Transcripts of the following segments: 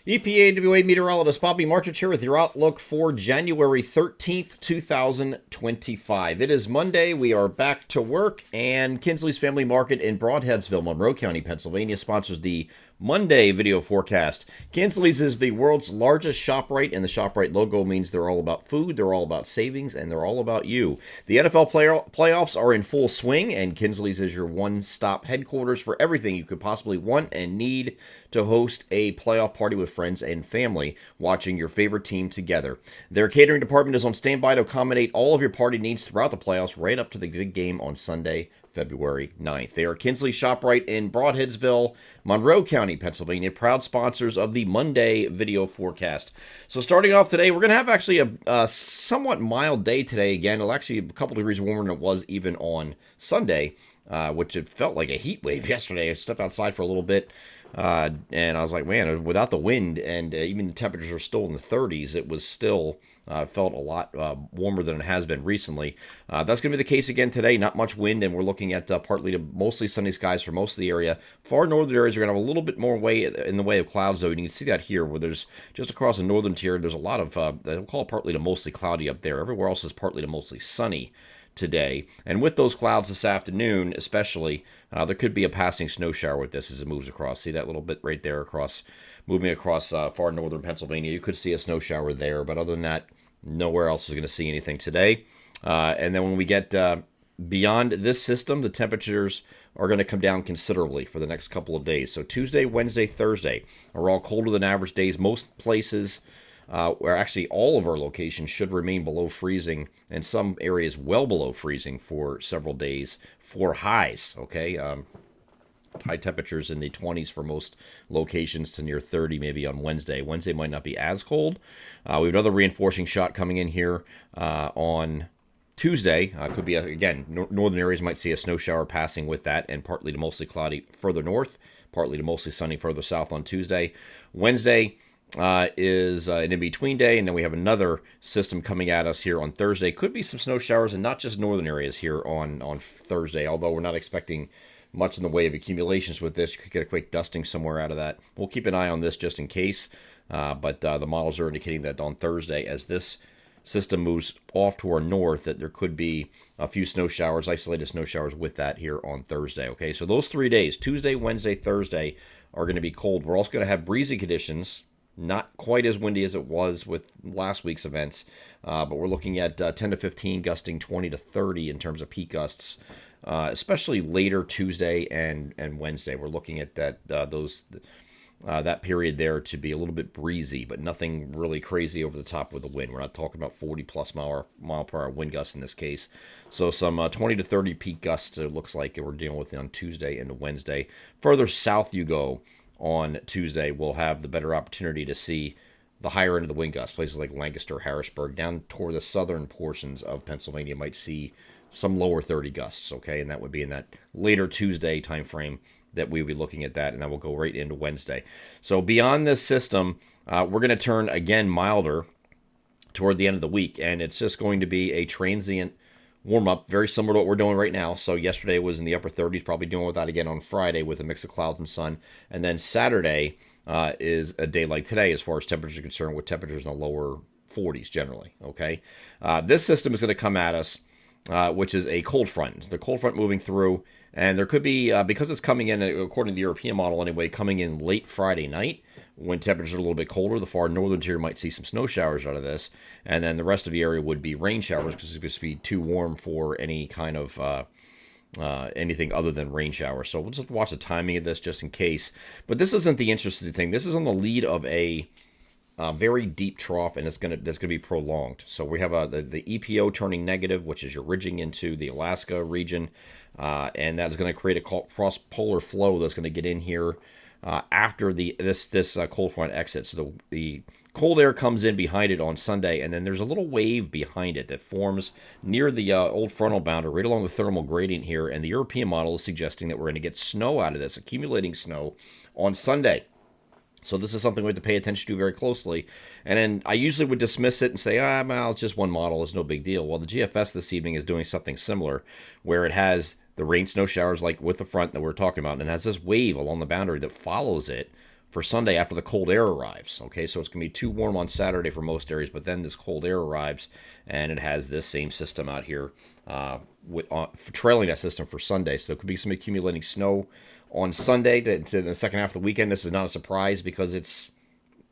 EPA NWA meteorologist Bobby Marchich here with your outlook for January 13th, 2025. It is Monday. We are back to work, and Kinsley's Family Market in Broadheadsville, Monroe County, Pennsylvania, sponsors the Monday video forecast. Kinsley's is the world's largest ShopRite, and the ShopRite logo means they're all about food, they're all about savings, and they're all about you. The NFL playoffs are in full swing, and Kinsley's is your one-stop headquarters for everything you could possibly want and need to host a playoff party with friends and family, watching your favorite team together. Their catering department is on standby to accommodate all of your party needs throughout the playoffs, right up to the big game on Sunday, February 9th. They are Kinsley ShopRite in Broadheadsville, Monroe County, Pennsylvania, proud sponsors of the Monday video forecast. So starting off today, we're going to have actually a somewhat mild day today again. It'll actually be a couple degrees warmer than it was even on Sunday, which it felt like a heat wave yesterday. I stepped outside for a little bit. And I was like, man, without the wind and even the temperatures are still in the 30s, it was still felt a lot warmer than it has been recently. That's going to be the case again today. Not much wind, and we're looking at partly to mostly sunny skies for most of the area. Far northern areas are going to have a little bit more in the way of clouds, though. And you can see that here, where there's just across the northern tier, there's a lot of, we'll call it partly to mostly cloudy up there. Everywhere else is partly to mostly sunny today. And with those clouds this afternoon, especially, there could be a passing snow shower with this as it moves across. See that little bit right there moving across far northern Pennsylvania. You could see a snow shower there, but other than that, nowhere else is going to see anything today. And then when we get beyond this system, the temperatures are going to come down considerably for the next couple of days. So Tuesday, Wednesday, Thursday are all colder than average days. Most places, where actually all of our locations should remain below freezing, and some areas well below freezing for several days for highs. Okay, high temperatures in the 20s for most locations to near 30 maybe on Wednesday. Wednesday might not be as cold. We have another reinforcing shot coming in here on Tuesday. Could be, again, northern areas might see a snow shower passing with that, and partly to mostly cloudy further north, partly to mostly sunny further south on Tuesday. Wednesday is an in-between day, and then we have another system coming at us here on Thursday. Could be some snow showers, and not just northern areas here on Thursday, although we're not expecting much in the way of accumulations with this. You could get a quick dusting somewhere out of that. We'll keep an eye on this just in case, but the models are indicating that on Thursday, as this system moves off to our north, that there could be a few snow showers, isolated snow showers with that here on Thursday. Okay, so those 3 days, Tuesday, Wednesday, Thursday, are going to be cold. We're also going to have breezy conditions. Not quite as windy as it was with last week's events, but we're looking at 10 to 15, gusting 20 to 30 in terms of peak gusts, especially later Tuesday and Wednesday. We're looking at that period there to be a little bit breezy, but nothing really crazy over the top with the wind. We're not talking about 40 plus mile per hour wind gusts in this case. So some 20 to 30 peak gusts, it looks like we're dealing with on Tuesday and Wednesday. Further south you go, on Tuesday, we'll have the better opportunity to see the higher end of the wind gusts. Places like Lancaster, Harrisburg, down toward the southern portions of Pennsylvania might see some lower 30 gusts, okay? And that would be in that later Tuesday time frame that we would be looking at that, and that will go right into Wednesday. So beyond this system, we're going to turn again milder toward the end of the week, and it's just going to be a transient warm up, very similar to what we're doing right now. So yesterday was in the upper 30s, probably doing with that again on Friday with a mix of clouds and sun. And then Saturday is a day like today as far as temperatures are concerned, with temperatures in the lower 40s generally. Okay, this system is going to come at us, which is a cold front. The cold front moving through, and there could be, because it's coming in, according to the European model anyway, coming in late Friday night, when temperatures are a little bit colder. The far northern tier might see some snow showers out of this, and then the rest of the area would be rain showers because it's going to be too warm for any kind of anything other than rain showers. So we'll just watch the timing of this just in case. But this isn't the interesting thing. This is on the lead of a very deep trough, and that's going to be prolonged. So we have the EPO turning negative, which is your ridging into the Alaska region, and that's going to create a cross-polar flow that's going to get in here after this cold front exits. So the cold air comes in behind it on Sunday, and then there's a little wave behind it that forms near the old frontal boundary, right along the thermal gradient here, and the European model is suggesting that we're going to get snow out of this, accumulating snow on Sunday. So this is something we have to pay attention to very closely. And then I usually would dismiss it and say, well, it's just one model, it's no big deal. Well, the GFS this evening is doing something similar, where it has the rain snow showers like with the front that we're talking about, and it has this wave along the boundary that follows it for Sunday after the cold air arrives. Okay, so it's going to be too warm on Saturday for most areas, but then this cold air arrives, and it has this same system out here trailing that system for Sunday. So there could be some accumulating snow on Sunday to the second half of the weekend. This is not a surprise because it's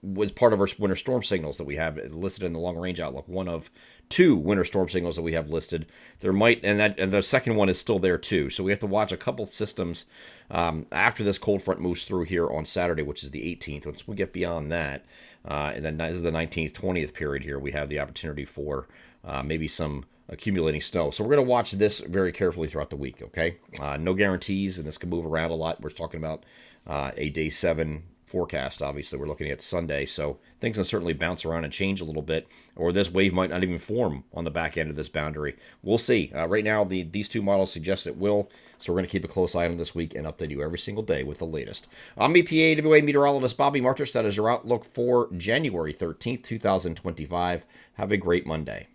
was part of our winter storm signals that we have listed in the long range outlook. One of two winter storm signals that we have listed. There might, and the second one is still there too. So we have to watch a couple systems after this cold front moves through here on Saturday, which is the 18th. Once we get beyond that, and then this is the 19th, 20th period here, we have the opportunity for maybe some accumulating snow. So we're going to watch this very carefully throughout the week, okay? No guarantees, and this can move around a lot. We're talking about a day 7 forecast. Obviously, we're looking at Sunday, so things can certainly bounce around and change a little bit, or this wave might not even form on the back end of this boundary. We'll see. Right now, these two models suggest it will, so we're going to keep a close eye on it this week and update you every single day with the latest. I'm EPAWA meteorologist Bobby Martich. That is your outlook for January 13th, 2025. Have a great Monday.